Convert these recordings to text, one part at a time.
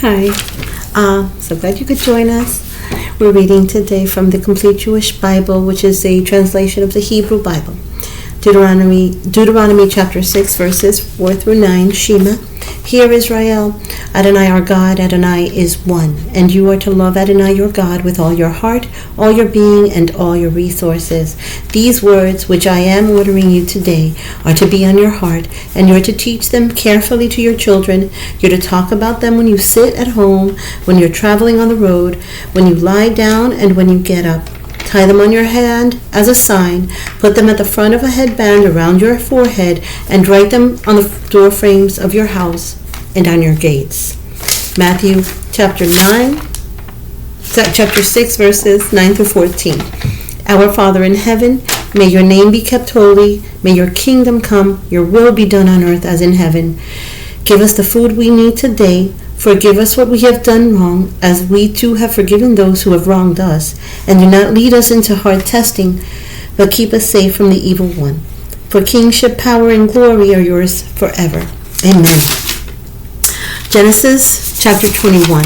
Hi. So glad you could join us. We're reading today from the Complete Jewish Bible, which is a translation of the Hebrew Bible. Deuteronomy chapter 6, verses 4 through 9. Shema. Hear, Israel, Adonai our God, Adonai is one, and you are to love Adonai your God with all your heart, all your being, and all your resources. These words, which I am ordering you today, are to be on your heart, and you are to teach them carefully to your children. You're to talk about them when you sit at home, when you're traveling on the road, when you lie down, and when you get up. Tie them on your hand as a sign, put them at the front of a headband around your forehead, and write them on the door frames of your house and on your gates. Matthew chapter 6, verses 9 through 14. Our Father in heaven, may your name be kept holy, may your kingdom come, your will be done on earth as in heaven. Give us the food we need today. Forgive us what we have done wrong, as we too have forgiven those who have wronged us. And do not lead us into hard testing, but keep us safe from the evil one. For kingship, power, and glory are yours forever. Amen. Genesis chapter 21.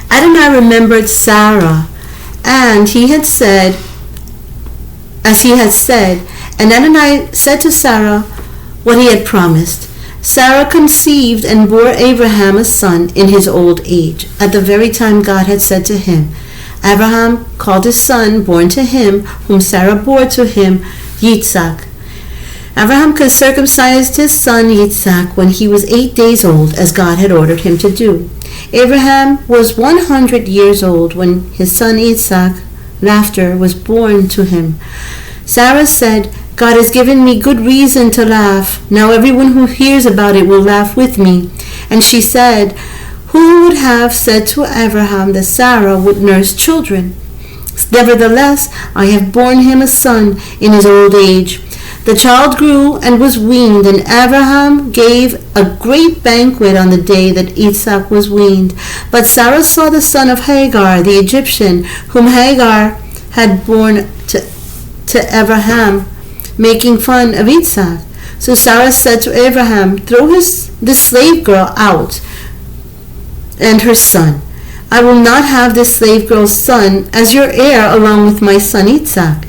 Adonai remembered Sarah, and he had said, and Adonai said to Sarah what he had promised. Sarah conceived and bore Abraham a son in his old age, at the very time God had said to him. Abraham called his son born to him, whom Sarah bore to him, Yitzhak. Abraham circumcised his son Yitzhak when he was 8 days old, as God had ordered him to do. Abraham was 100 years old when his son Yitzhak, laughter, was born to him. Sarah said, God has given me good reason to laugh. Now everyone who hears about it will laugh with me. And she said, who would have said to Abraham that Sarah would nurse children? Nevertheless, I have borne him a son in his old age. The child grew and was weaned, and Abraham gave a great banquet on the day that Isaac was weaned. But Sarah saw the son of Hagar, the Egyptian, whom Hagar had borne to Abraham, making fun of Isaac. So Sarah said to Abraham, throw this slave girl out and her son. I will not have this slave girl's son as your heir along with my son Isaac.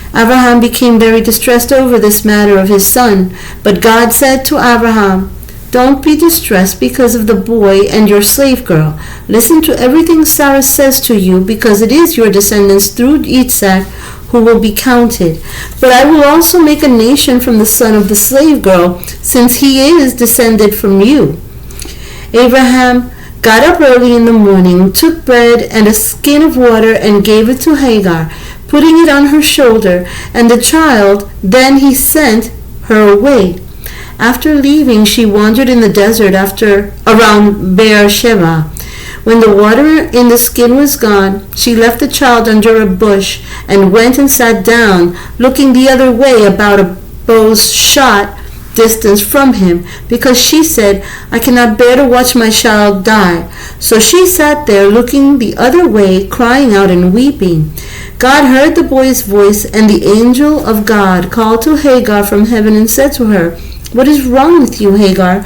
Abraham became very distressed over this matter of his son. But God said to Abraham, don't be distressed because of the boy and your slave girl. Listen to everything Sarah says to you, because it is your descendants through Isaac who will be counted. But I will also make a nation from the son of the slave girl, since he is descended from you. Abraham got up early in the morning, took bread and a skin of water, and gave it to Hagar, putting it on her shoulder, and the child. Then he sent her away. After leaving, she wandered in the desert around Beersheba. When the water in the skin was gone, she left the child under a bush and went and sat down, looking the other way about a bow's shot distance from him, because she said, I cannot bear to watch my child die. So she sat there looking the other way, crying out and weeping. God heard the boy's voice, and the angel of God called to Hagar from heaven and said to her, what is wrong with you, Hagar?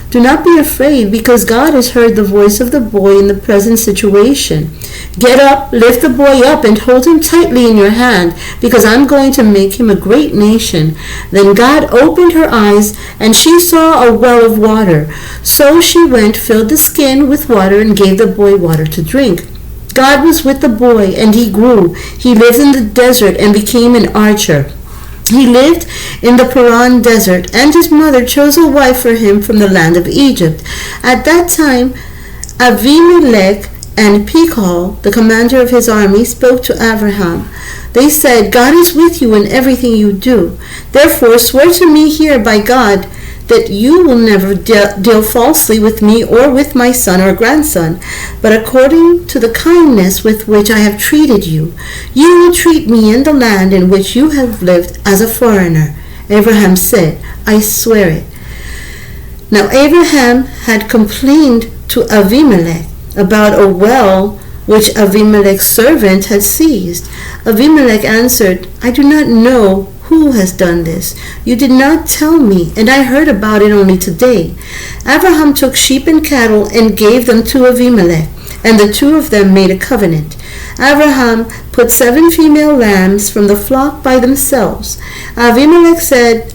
Do not be afraid, because God has heard the voice of the boy in the present situation. Get up, lift the boy up, and hold him tightly in your hand, because I'm going to make him a great nation. Then God opened her eyes, and she saw a well of water. So she went, filled the skin with water, and gave the boy water to drink. God was with the boy, and he grew. He lived in the desert and became an archer. He lived in the Paran desert, and his mother chose a wife for him from the land of Egypt. At that time, Avimelech and Pichol, the commander of his army, spoke to Abraham. They said, God is with you in everything you do. Therefore, swear to me here by God that you will never deal falsely with me or with my son or grandson, but according to the kindness with which I have treated you, you will treat me in the land in which you have lived as a foreigner. Abraham said, I swear it. Now Abraham had complained to Avimelech about a well which Avimelech's servant had seized. Avimelech answered, I do not know who has done this? You did not tell me, and I heard about it only today." Abraham took sheep and cattle and gave them to Abimelech, and the two of them made a covenant. Abraham put 7 female lambs from the flock by themselves. Abimelech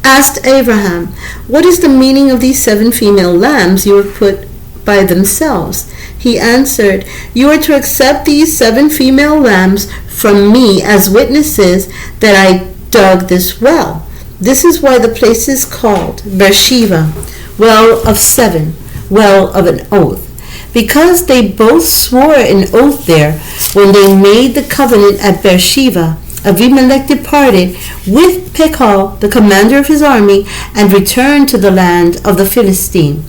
asked Abraham, "What is the meaning of these 7 female lambs you have put by themselves?" He answered, "You are to accept these 7 female lambs from me as witnesses that I dug this well. This is why the place is called Beersheba, well of 7, well of an oath. Because they both swore an oath there when they made the covenant at Beersheba. Abimelech departed with Phicol, the commander of his army, and returned to the land of the Philistine.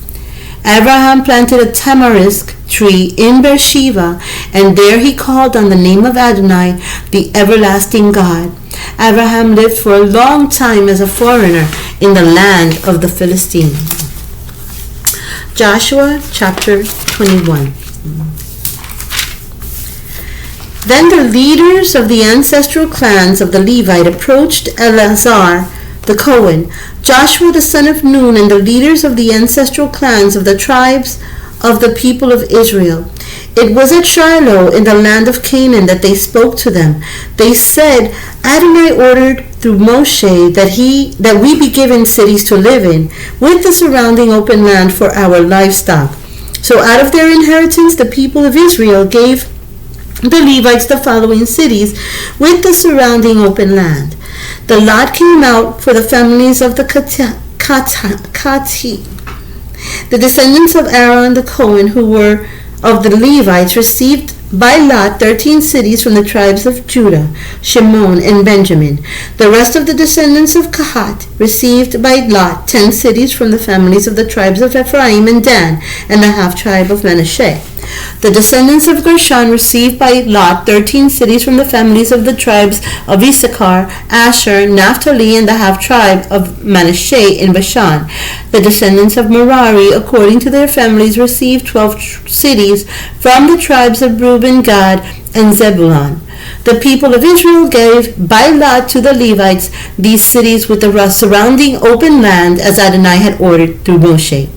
Abraham planted a tamarisk tree in Beersheba, and there he called on the name of Adonai, the everlasting God. Abraham lived for a long time as a foreigner in the land of the Philistines. Joshua chapter 21. Then the leaders of the ancestral clans of the Levite approached Eleazar the Cohen, Joshua the son of Nun, and the leaders of the ancestral clans of the tribes of the people of Israel. It was at Shiloh in the land of Canaan that they spoke to them. They said, "Adonai ordered through Moshe that we be given cities to live in, with the surrounding open land for our livestock." So out of their inheritance the people of Israel gave the Levites the following cities with the surrounding open land. The lot came out for the families of the Kati. The descendants of Aaron the Cohen, who were of the Levites, received by lot 13 cities from the tribes of Judah, Shimon, and Benjamin. The rest of the descendants of Kahat received by lot 10 cities from the families of the tribes of Ephraim and Dan, and the half-tribe of Manasseh. The descendants of Gershon received by lot 13 cities from the families of the tribes of Issachar, Asher, Naphtali, and the half-tribe of Manasseh in Bashan. The descendants of Merari, according to their families, received 12 cities from the tribes of Reuben, Gad, and Zebulun. The people of Israel gave by lot to the Levites these cities with the surrounding open land, as Adonai had ordered through Moshe.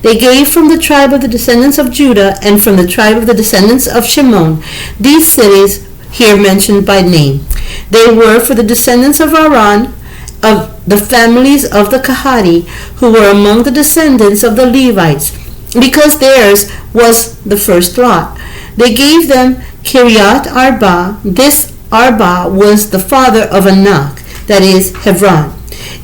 They gave from the tribe of the descendants of Judah and from the tribe of the descendants of Shimon these cities here mentioned by name. They were for the descendants of Aaron, of the families of the Kahati, who were among the descendants of the Levites, because theirs was the first lot. They gave them Kiryat Arba. This Arba was the father of Anak, that is, Hebron,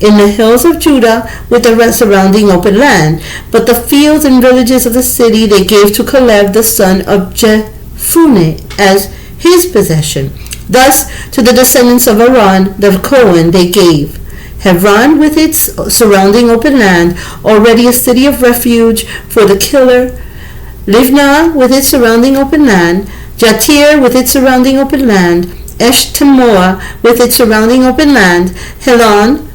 in the hills of Judah with the surrounding open land. But the fields and villages of the city they gave to Caleb the son of Jephunneh as his possession. Thus to the descendants of Aaron the Cohen they gave Hebron with its surrounding open land, already a city of refuge for the killer, Livnah with its surrounding open land, Jatir with its surrounding open land, Eshtemoa with its surrounding open land, Holon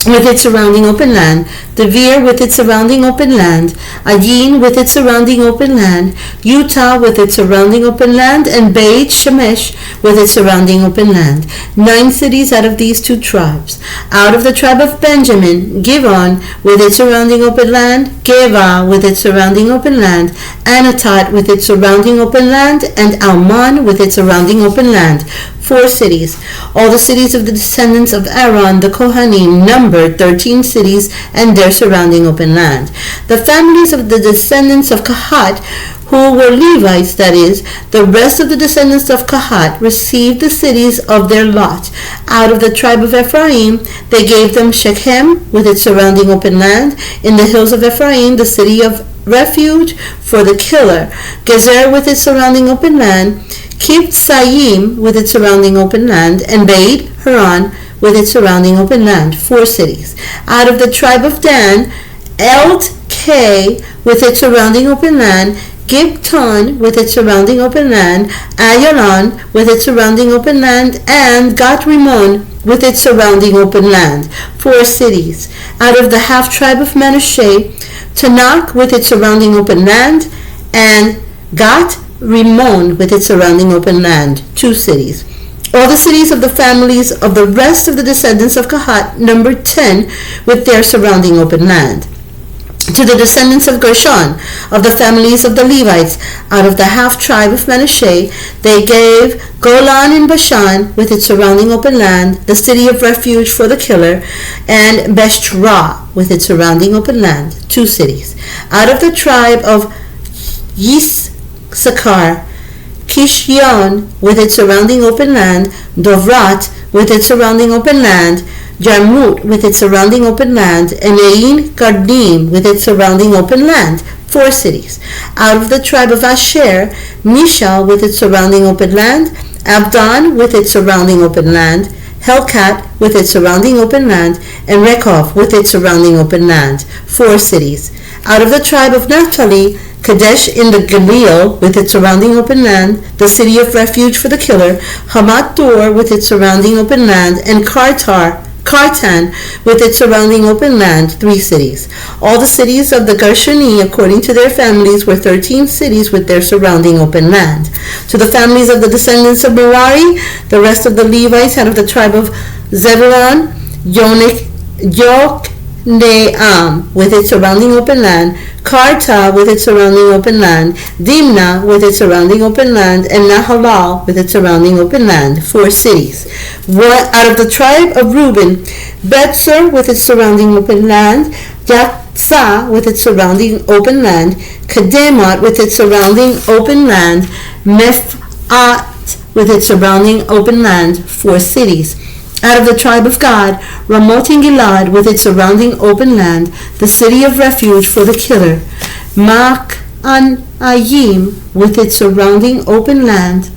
with its surrounding open land, Devere with its surrounding open land, Ayin with its surrounding open land, Utah with its surrounding open land, and Beit Shemesh with its surrounding open land. 9 cities out of these 2 tribes. Out of the tribe of Benjamin, Givon with its surrounding open land, Geva with its surrounding open land, Anatot with its surrounding open land, and Almon with its surrounding open land. 4 cities. All the cities of the descendants of Aaron the Kohanim numbered 13 cities and their surrounding open land. The families of the descendants of Kahat, who were Levites, that is, the rest of the descendants of Kahat, received the cities of their lot. Out of the tribe of Ephraim, they gave them Shechem with its surrounding open land, in the hills of Ephraim, the city of refuge for the killer, Gezer with its surrounding open land, Kibtzayim with its surrounding open land, and Beit Haran with its surrounding open land. 4 cities. Out of the tribe of Dan, Eld-Kei with its surrounding open land, Gibton with its surrounding open land, Ayalon with its surrounding open land, and Gat-Rimon with its surrounding open land. 4 cities. Out of the half-tribe of Manasseh, Tanakh with its surrounding open land, and Gat-Rimon with its surrounding open land. 2 cities. All the cities of the families of the rest of the descendants of Kahat numbered 10 with their surrounding open land. To the descendants of Gershon, of the families of the Levites, out of the half-tribe of Manasseh, they gave Golan in Bashan with its surrounding open land, the city of refuge for the killer, and Beshtra with its surrounding open land, 2 cities. Out of the tribe of Yisachar, Kishion with its surrounding open land, Dovrat with its surrounding open land, Jarmut with its surrounding open land, and Ain Gardim with its surrounding open land, 4 cities. Out of the tribe of Asher, Mishal with its surrounding open land, Abdon with its surrounding open land, Helkat with its surrounding open land, and Rechob with its surrounding open land, 4 cities. Out of the tribe of Naphtali, Kadesh in the Galil with its surrounding open land, the city of refuge for the killer, Hamat Dor with its surrounding open land, and Kartan with its surrounding open land, 3 cities. All the cities of the Gershoni according to their families were 13 cities with their surrounding open land. To the families of the descendants of Merari, the rest of the Levites out of the tribe of Zebulun, Yokneam with its surrounding open land, Karta with its surrounding open land, Dimna with its surrounding open land, and Nahalal with its surrounding open land, 4 cities. Out of the tribe of Reuben, Betzur with its surrounding open land, Yatsah with its surrounding open land, Kedemot with its surrounding open land, Mephat with its surrounding open land, 4 cities. Out of the tribe of Gad, Ramoth in Gilad with its surrounding open land, the city of refuge for the killer, Ma'anayim with its surrounding open land,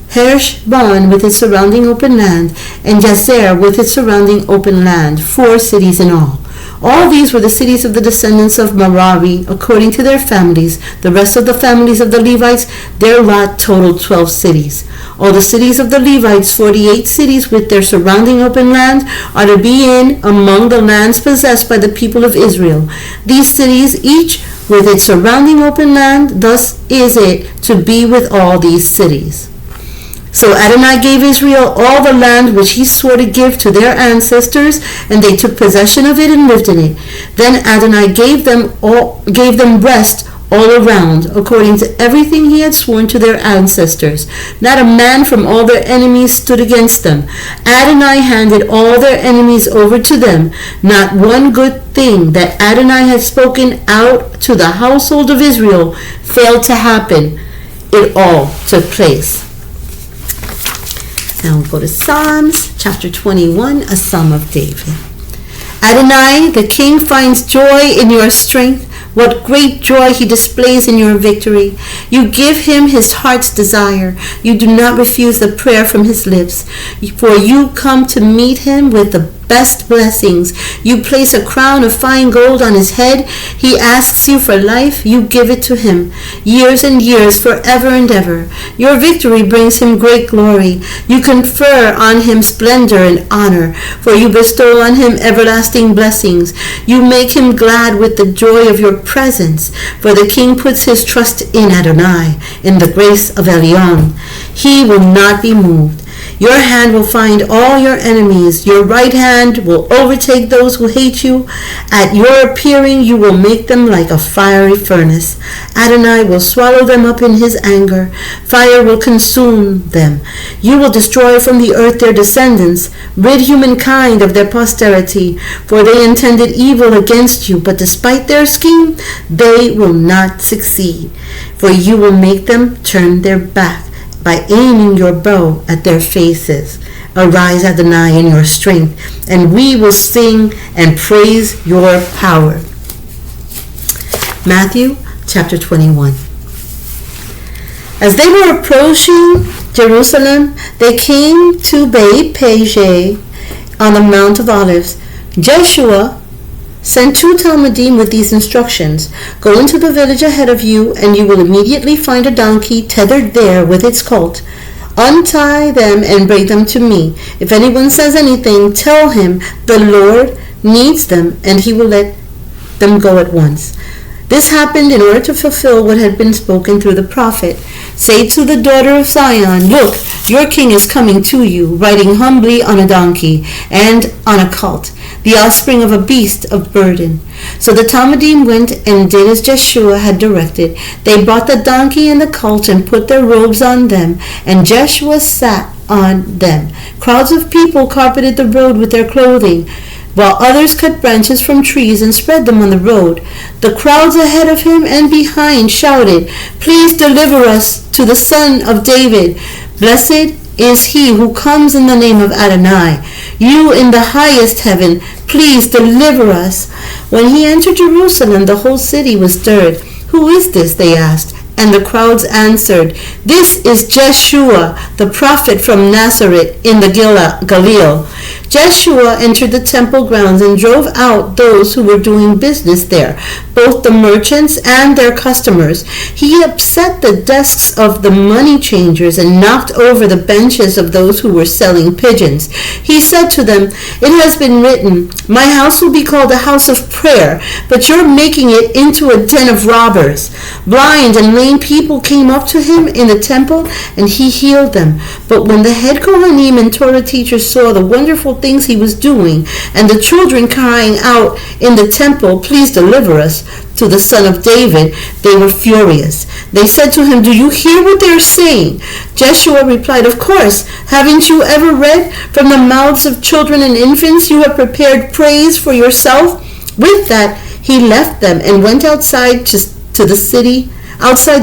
Heshbon with its surrounding open land, and Jazer with its surrounding open land, 4 cities in all. All these were the cities of the descendants of Merari, according to their families. The rest of the families of the Levites, their lot totaled 12 cities. All the cities of the Levites, 48 cities with their surrounding open land, are to be in among the lands possessed by the people of Israel. These cities, each with its surrounding open land, thus is it to be with all these cities. So Adonai gave Israel all the land which he swore to give to their ancestors, and they took possession of it and lived in it. Then Adonai gave them rest all around, according to everything he had sworn to their ancestors. Not a man from all their enemies stood against them. Adonai handed all their enemies over to them. Not one good thing that Adonai had spoken out to the household of Israel failed to happen. It all took place. Now we'll go to Psalms chapter 21, a Psalm of David. Adonai, the King, finds joy in your strength. What great joy he displays in your victory. You give him his heart's desire. You do not refuse the prayer from his lips. For you come to meet him with the best blessings. You place a crown of fine gold on his head. He asks you for life. You give it to him. Years and years, forever and ever. Your victory brings him great glory. You confer on him splendor and honor, for you bestow on him everlasting blessings. You make him glad with the joy of your presence, for the king puts his trust in Adonai, in the grace of Elyon. He will not be moved. Your hand will find all your enemies. Your right hand will overtake those who hate you. At your appearing, you will make them like a fiery furnace. Adonai will swallow them up in his anger. Fire will consume them. You will destroy from the earth their descendants. Rid humankind of their posterity, for they intended evil against you, but despite their scheme, they will not succeed. For you will make them turn their back by aiming your bow at their faces. Arise, Adonai, in your strength, and we will sing and praise your power. Matthew chapter 21. As they were approaching Jerusalem, they came to Beit Page on the Mount of Olives. Joshua sent 2 Talmudim with these instructions. Go into the village ahead of you, and you will immediately find a donkey tethered there with its colt. Untie them and bring them to me. If anyone says anything, tell him the Lord needs them, and he will let them go at once. This happened in order to fulfill what had been spoken through the prophet. Say to the daughter of Zion, look, your king is coming to you, riding humbly on a donkey and on a colt, the offspring of a beast of burden. So the Talmudim went and did as Jeshua had directed. They brought the donkey and the colt and put their robes on them, and Jeshua sat on them. Crowds of people carpeted the road with their clothing, while others cut branches from trees and spread them on the road. The crowds ahead of him and behind shouted, please deliver us to the Son of David. Blessed is he who comes in the name of Adonai. You in the highest heaven, please deliver us. When he entered Jerusalem, the whole city was stirred. Who is this? They asked. And the crowds answered, this is Jeshua, the prophet from Nazareth in the Galilee. Jeshua entered the temple grounds and drove out those who were doing business there, both the merchants and their customers. He upset the desks of the money changers and knocked over the benches of those who were selling pigeons. He said to them, it has been written, my house will be called a house of prayer, but you're making it into a den of robbers. Blind and lame people came up to him in the temple, and he healed them. But when the head Kohanim and Torah teachers saw the wonderful things he was doing, and the children crying out in the temple, please deliver us to the Son of David, they were furious. They said to him, do you hear what they are saying? Jeshua replied, of course. Haven't you ever read, from the mouths of children and infants you have prepared praise for yourself? With that, he left them and went outside the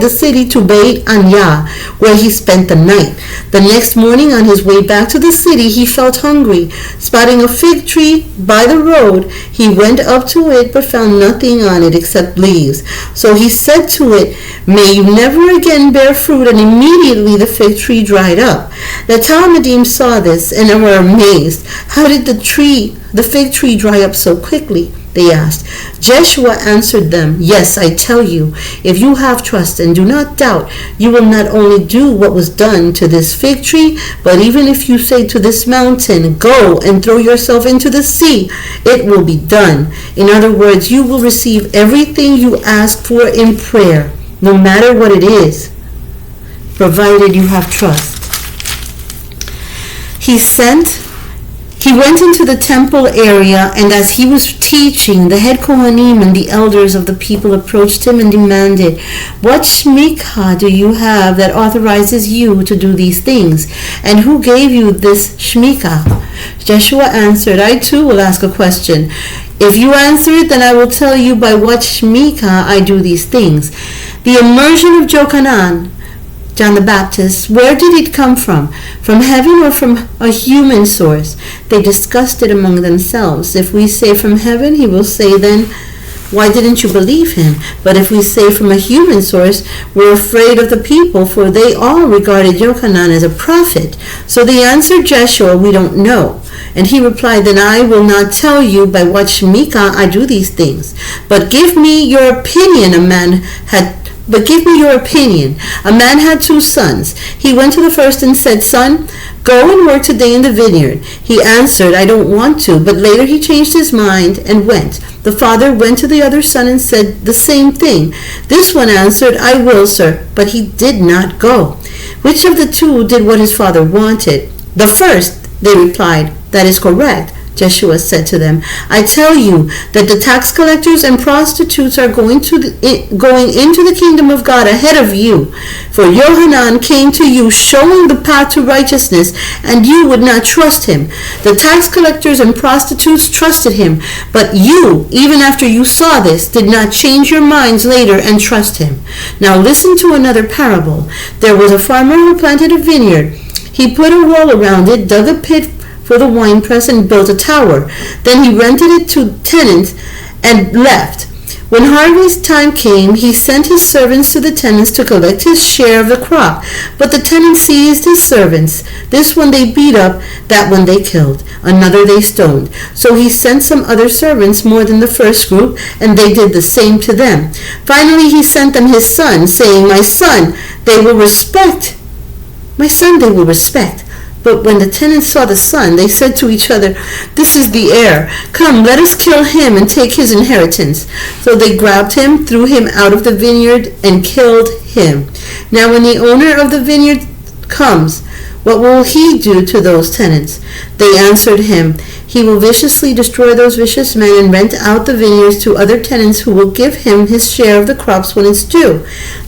city to Beit Anya, where he spent the night. The next morning, on his way back to the city, he felt hungry. Spotting a fig tree by the road, he went up to it but found nothing on it except leaves. So he said to it, may you never again bear fruit, and immediately the fig tree dried up. The Talmudim saw this and were amazed. How did the fig tree dry up so quickly? They asked. Jeshua answered them, yes, I tell you, if you have trust and do not doubt, you will not only do what was done to this fig tree, but even if you say to this mountain, go and throw yourself into the sea, it will be done. In other words, you will receive everything you ask for in prayer, no matter what it is, provided you have trust. He went into the temple area, and as he was teaching, the head Kohanim and the elders of the people approached him and demanded, what shmikah do you have that authorizes you to do these things? And who gave you this shmikah? Jeshua answered, I too will ask a question. If you answer it, then I will tell you by what shmikah I do these things. The immersion of John the Baptist, where did it come from? From heaven or from a human source? They discussed it among themselves. If we say from heaven, he will say then, why didn't you believe him? But if we say from a human source, we're afraid of the people, for they all regarded Yochanan as a prophet. So they answered Jeshua, we don't know. And he replied, then I will not tell you by what shmikah I do these things. But give me your opinion. A man had 2 sons. He went to the first and said, son, go and work today in the vineyard. He answered, I don't want to. But later he changed his mind and went. The father went to the other son and said the same thing. This one answered, I will, sir. But he did not go. Which of the 2 did what his father wanted? The first, they replied. That is correct. Jeshua said to them, I tell you that the tax collectors and prostitutes are going into the kingdom of God ahead of you. For Yohanan came to you showing the path to righteousness, and you would not trust him. The tax collectors and prostitutes trusted him, but you, even after you saw this, did not change your minds later and trust him. Now listen to another parable. There was a farmer who planted a vineyard. He put a wall around it, dug a pit for the winepress, and built a tower. Then he rented it to tenants and left. When harvest time came, he sent his servants to the tenants to collect his share of the crop. But the tenants seized his servants. This one they beat up, that one they killed, another they stoned. So he sent some other servants, more than the first group, and they did the same to them. Finally he sent them his son, saying, My son they will respect. But when the tenants saw the son, they said to each other, "This is the heir. Come, let us kill him and take his inheritance." So they grabbed him, threw him out of the vineyard, and killed him. Now when the owner of the vineyard comes, what will he do to those tenants? They answered him, "He will viciously destroy those vicious men and rent out the vineyards to other tenants who will give him his share of the crops when it's due."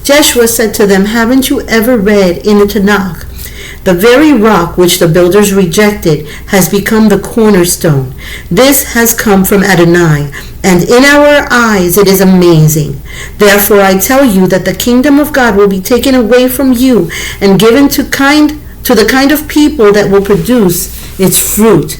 Joshua said to them, "Haven't you ever read in the Tanakh? The very rock which the builders rejected has become the cornerstone. This has come from Adonai, and in our eyes it is amazing. Therefore I tell you that the kingdom of God will be taken away from you and given to the kind of people that will produce its fruit."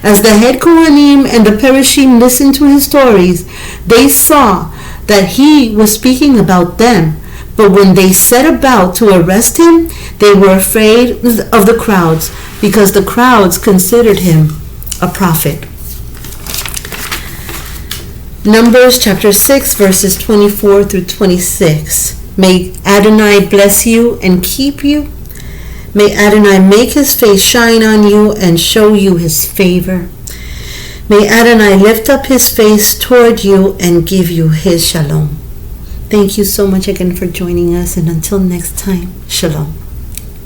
As the head Kohanim and the Perishim listened to his stories, they saw that he was speaking about them. But when they set about to arrest him, they were afraid of the crowds, because the crowds considered him a prophet. Numbers chapter 6, verses 24 through 26. May Adonai bless you and keep you. May Adonai make his face shine on you and show you his favor. May Adonai lift up his face toward you and give you his shalom. Thank you so much again for joining us, and until next time, shalom.